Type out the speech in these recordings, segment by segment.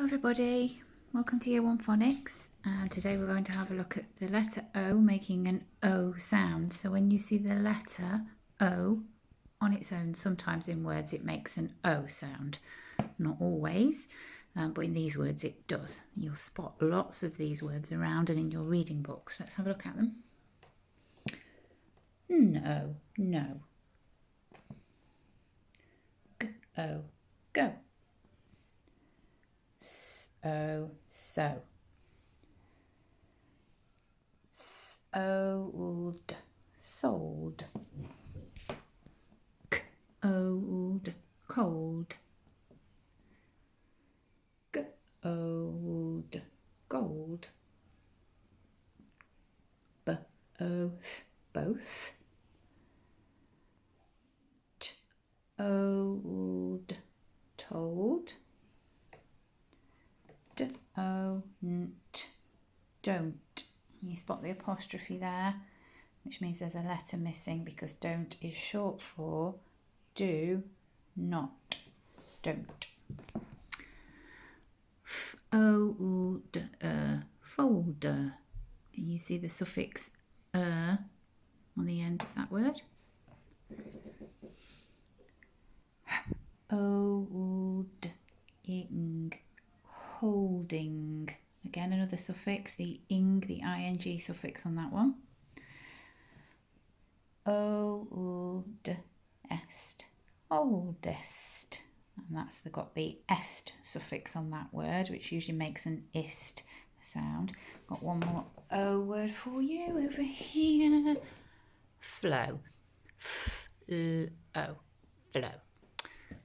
everybody, welcome to Year 1 Phonics. Today we're going to have a look at the letter O making an O sound. So when you see the letter O on its own, sometimes in words it makes an O sound. Not always, but in these words it does. You'll spot lots of these words around and in your reading books. Let's have a look at them. No, no. G-O, go. So, sold, sold, old, cold, old, gold, both, both, old, told, don't. You spot the apostrophe there, which means there's a letter missing because don't is short for do not. Don't. Folder, folder. Can you see the suffix on the end of that word? Holding, holding. Again, another suffix, the ing, the ing suffix on that one. Oldest, oldest. And that's got the est suffix on that word, which usually makes an ist sound. Got one more O word for you over here. Flow. F-L-O. Flow.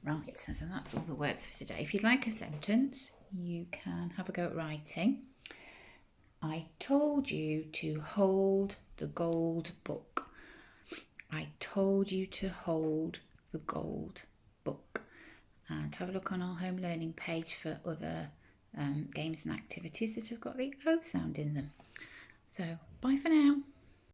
Right, so that's all the words for today. If you'd like a sentence, you can have a go at writing. I told you to hold the gold book. I told you to hold the gold book. And have a look on our home learning page for other games and activities that have got the O sound in them. So, bye for now.